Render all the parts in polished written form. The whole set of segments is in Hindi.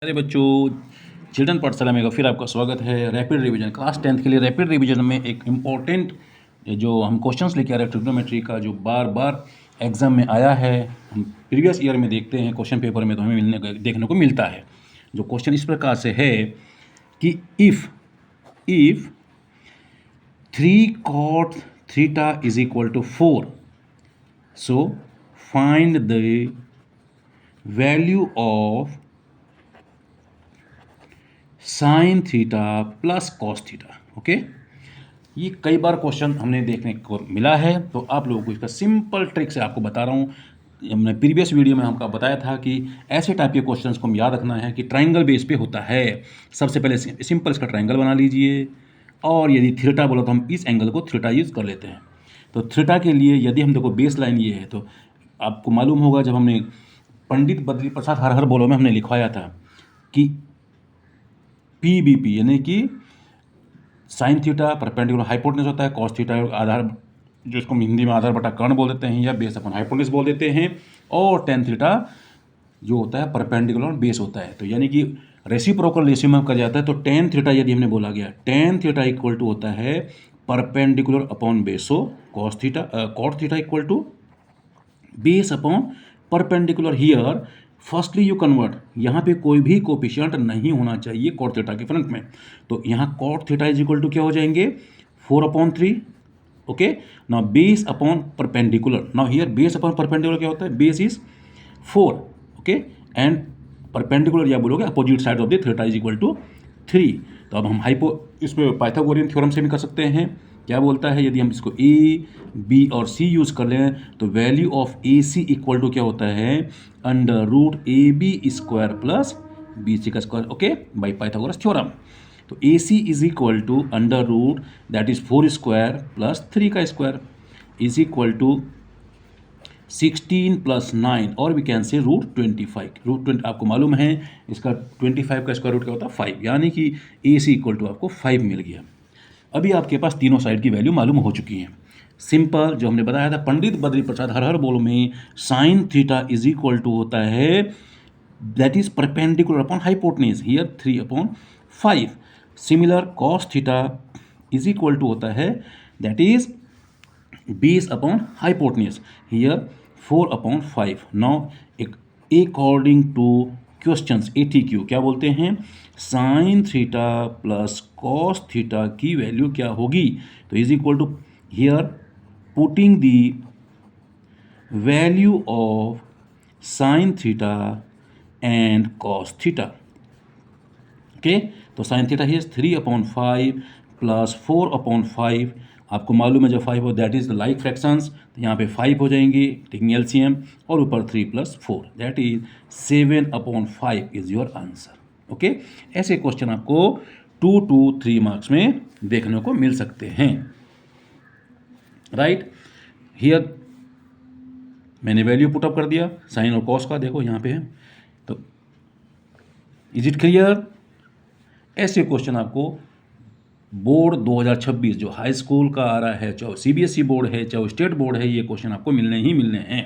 अरे बच्चों, चिल्ड्रन पाठशाला में फिर आपका स्वागत है। रैपिड रिवीजन क्लास 10th के लिए रैपिड रिवीजन में एक इम्पॉर्टेंट जो हम क्वेश्चंस लेके आ रहे हैं ट्रिग्नोमेट्री का, जो बार बार एग्जाम में आया है। हम प्रीवियस ईयर में देखते हैं क्वेश्चन पेपर में, तो हमें देखने को मिलता है। जो क्वेश्चन इस प्रकार से है कि if 3 cot theta is equal to 4, so find the value of sine theta plus cos theta. Okay, ये कई बार क्वेश्चन हमने देखने को मिला है, तो आप लोगों को इसका सिंपल ट्रिक से आपको बता रहा हूँ। हमने प्रीवियस वीडियो में हमको बताया था कि ऐसे टाइप के क्वेश्चंस को हम याद रखना है कि ट्रायंगल बेस पे होता है। सबसे पहले सिंपल इसका ट्रायंगल बना लीजिए, और यदि थीटा बोला तो हम इस एंगल को थीटा यूज़ कर लेते हैं। तो थीटा के लिए यदि हम देखो बेस लाइन ये है, तो आपको मालूम होगा जब हमने पंडित बद्री प्रसाद हर हर बोलो में हमने लिखवाया था कि PBP यानी कि साइन थीटा परपेंडिकुलर हाइपोटेनस होता है, कॉस थीटा आधार, जो इसको हम हिंदी में आधार बटा कर्ण बोल देते हैं या बेस अपन हाइपोटेनस बोल देते हैं, और टेन थीटा जो होता है परपेंडिकुलर बेस होता है। तो यानी कि रेसिप्रोकल रेशियो में कर जाता है। तो टेन थीटा यदि हमने बोला गया, टेन थीटा इक्वल टू होता है perpendicular upon base cos theta, cot theta equal to base upon perpendicular. Here firstly you convert, यहाँ पे कोई भी कोफिशिएंट नहीं होना चाहिए कॉट थीटा के फ्रंट में। तो यहाँ cot theta is equal to क्या हो जाएंगे, 4/3। Okay, now base upon perpendicular, now here base upon perpendicular क्या होता है, base is 4, okay, and perpendicular या बोलोगे opposite side of the theta is equal to 3। तो अब हम इसमें पाइथागोरियन थ्योरम से भी कर सकते हैं। क्या बोलता है, यदि हम इसको A, B और C यूज़ कर लें तो value of AC equal to क्या होता है, √AB² प्लस BC का square, okay, by Pythagoras theorem. तो AC is equal to √ that is 4² plus 3 का square is equal to 16 plus 9, और वी कैन से √25। √20 आपको मालूम है, इसका 25 का स्क्वायर रूट क्या होता है 5, यानी कि AC इक्वल टू आपको 5 मिल गया। अभी आपके पास तीनों साइड की वैल्यू मालूम हो चुकी हैं। सिंपल जो हमने बताया था पंडित बद्री प्रसाद हर हर बोलो में, sine theta is equal to होता है that is perpendicular upon hypotenuse, here 3/5। Similar cos theta is equal to होता है that is base upon hypotenuse, here 4/5। Now according to questions ATQ क्या बोलते हैं, sine theta plus cos theta की वैल्यू क्या होगी, तो is equal to here putting the value of sine theta and cos theta. Okay, तो साइन थीटा हियर 3/5 प्लस 4/5। आपको मालूम है जब 5 हो that is the like fractions, तो यहाँ पे 5 हो जाएंगी टेकिंग LCM, और ऊपर 3 + 4 that is 7/5 is your answer. Okay, ऐसे क्वेश्चन आपको 2 to 3 मार्क्स में देखने को मिल सकते हैं। राइट, हियर मैंने वैल्यू पुटअप कर दिया साइन और कॉस का, देखो यहाँ पे है। तो इज इट क्लियर, ऐसे क्वेश्चन आपको बोर्ड 2026 जो हाई स्कूल का आ रहा है, चाहे CBSE बोर्ड है चाहे स्टेट बोर्ड है, ये क्वेश्चन आपको मिलने ही मिलने हैं।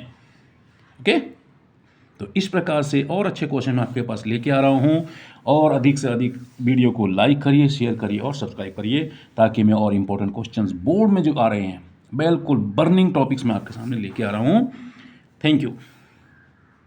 ओके, तो इस प्रकार से और अच्छे क्वेश्चन आपके पास लेके आ रहा हूँ, और अधिक से अधिक वीडियो को लाइक करिए, शेयर करिए और सब्सक्राइब करिए, ताकि मैं और इम्पोर्टेंट क्वेश्चंस बोर्ड में जो आ रहे हैं बिल्कुल बर्निंग टॉपिक्स में आपके सामने लेके आ रहा हूँ। Thank you.